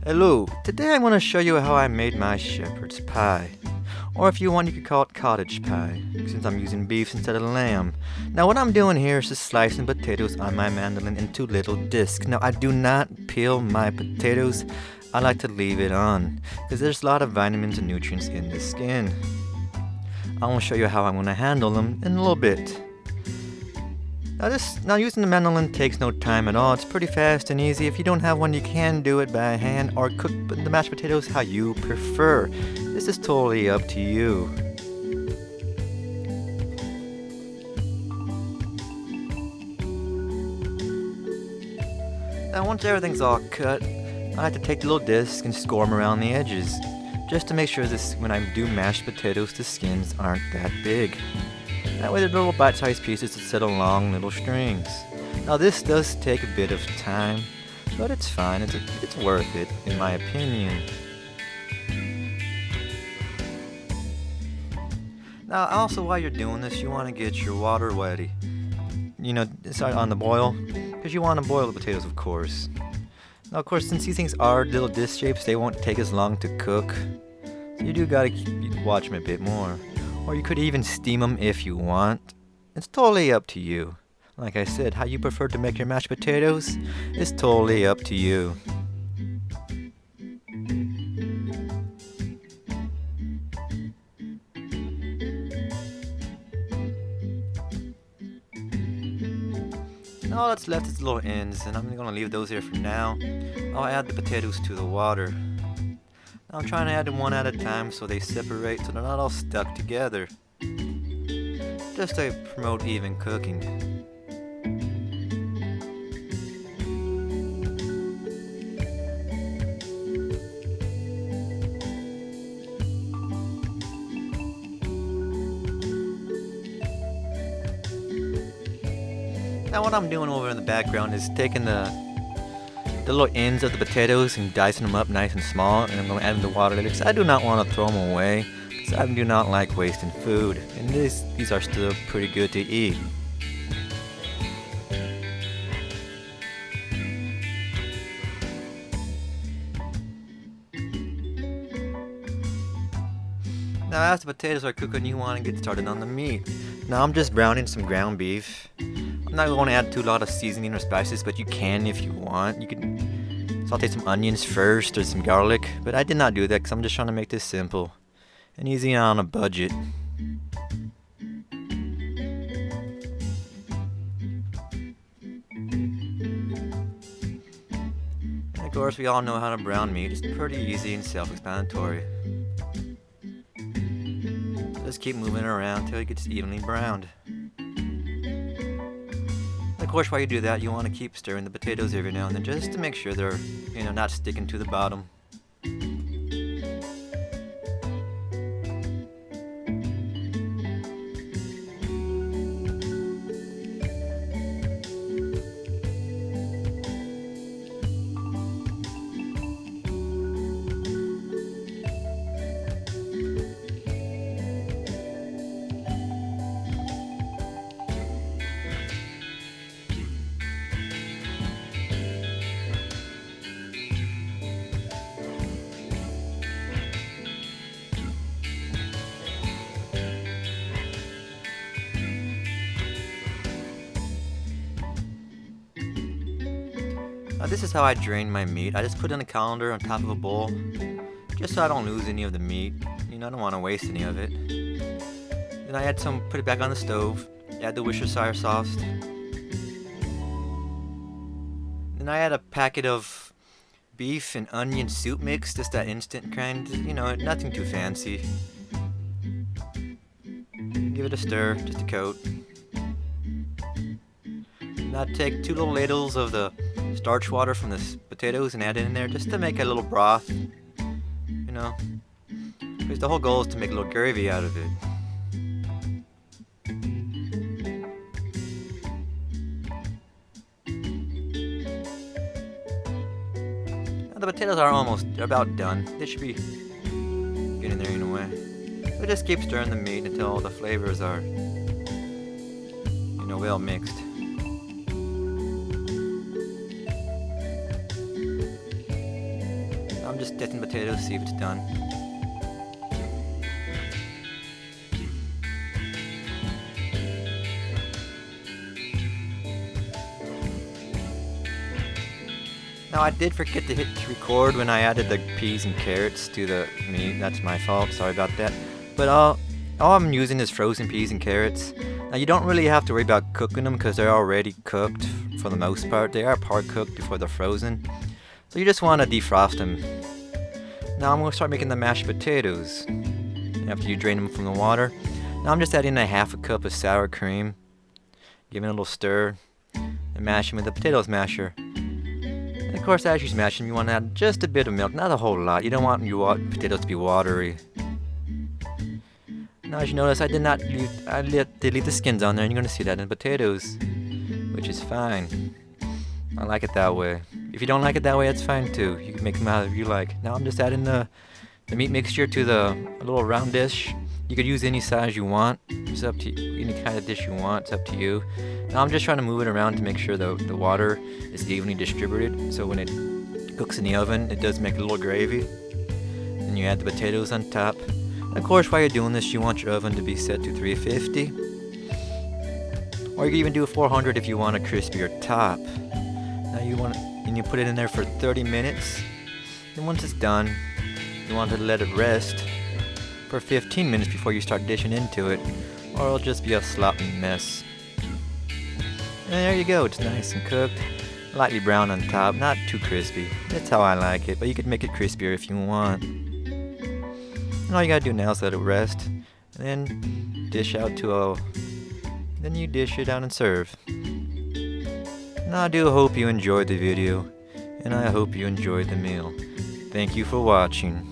Hello, today I'm going to show you how I made my shepherd's pie. Or if you want, you could call it cottage pie, since I'm using beef instead of lamb. Now what I'm doing here is just slicing potatoes on my mandolin into little discs. Now I do not peel my potatoes, I like to leave it on, because there's a lot of vitamins and nutrients in the skin. I want to show you how I'm going to handle them in a little bit. Now using the mandolin takes no time at all. It's pretty fast and easy. If you don't have one, you can do it by hand or cook the mashed potatoes how you prefer. This is totally up to you. Now once everything's all cut, I like to take the little disc and score them around the edges, just to make sure this when I do mashed potatoes, the skins aren't that big. That way they're little bite-sized pieces instead of long little strings. Now this does take a bit of time, but it's fine. It's worth it, in my opinion. Now also while you're doing this, you want to get your water ready. It's on the boil, because you want to boil the potatoes, of course. Now of course, since these things are little disc shapes, they won't take as long to cook. So you do gotta watch them a bit more. Or you could even steam them if you want. It's totally up to you. Like I said, how you prefer to make your mashed potatoes is totally up to you. And all that's left is the little ends, and I'm going to leave those here for now. I'll add the potatoes to the water. I'm trying to add them one at a time so they separate so they're not all stuck together. Just to promote even cooking. Now what I'm doing over in the background is taking the little ends of the potatoes and dicing them up nice and small, and I'm going to add them to water later because I do not want to throw them away, because I do not like wasting food, and these are still pretty good to eat. Now as the potatoes are cooking, you want to get started on the meat. Now I'm just browning some ground beef. I'm not going to add too lot of seasoning or spices, but you can if you want. You can saute some onions first or some garlic, but I did not do that because I'm just trying to make this simple and easy on a budget. And of course, we all know how to brown meat. It's pretty easy and self-explanatory. Just keep moving it around until it gets evenly browned. Of course, while you do that, you want to keep stirring the potatoes every now and then just to make sure they're, not sticking to the bottom. Now this is how I drain my meat. I just put it in a colander on top of a bowl, just so I don't lose any of the meat. I don't want to waste any of it. Then I put it back on the stove, add the Worcestershire sauce. Then I add a packet of beef and onion soup mix, just that instant kind, nothing too fancy. Give it a stir, just a coat. And I take 2 little ladles of the starch water from the potatoes and add it in there just to make a little broth, because the whole goal is to make a little gravy out of it. Now the potatoes they're about done. They should be getting there anyway. So just keep stirring the meat until all the flavors are, well mixed. I'm just testing potatoes, see if it's done. Now I did forget to hit record when I added the peas and carrots to the meat. That's my fault, sorry about that. But all I'm using is frozen peas and carrots. Now you don't really have to worry about cooking them because they're already cooked for the most part. They are part cooked before they're frozen. So you just want to defrost them. Now I'm going to start making the mashed potatoes. After you drain them from the water. Now I'm just adding a half a cup of sour cream. Giving it a little stir. And mashing with the potatoes masher. And of course as you smash them you want to add just a bit of milk. Not a whole lot. You don't want your potatoes to be watery. Now as you notice I did leave the skins on there and you're going to see that in potatoes. Which is fine. I like it that way. If you don't like it that way, that's fine too. You can make them however you like. Now I'm just adding the meat mixture to a little round dish. You could use any size you want. It's up to you. Any kind of dish you want. It's up to you. Now I'm just trying to move it around to make sure the water is evenly distributed. So when it cooks in the oven, it does make a little gravy. Then you add the potatoes on top. And of course, while you're doing this, you want your oven to be set to 350. Or you can even do 400 if you want a crispier top. Now you put it in there for 30 minutes. And once it's done, you want to let it rest for 15 minutes before you start dishing into it, or it'll just be a sloppy mess. And there you go, it's nice and cooked, lightly brown on top, not too crispy. That's how I like it, but you could make it crispier if you want. And all you gotta do now is let it rest, and then dish out then you dish it out and serve. And I do hope you enjoyed the video, and I hope you enjoyed the meal. Thank you for watching.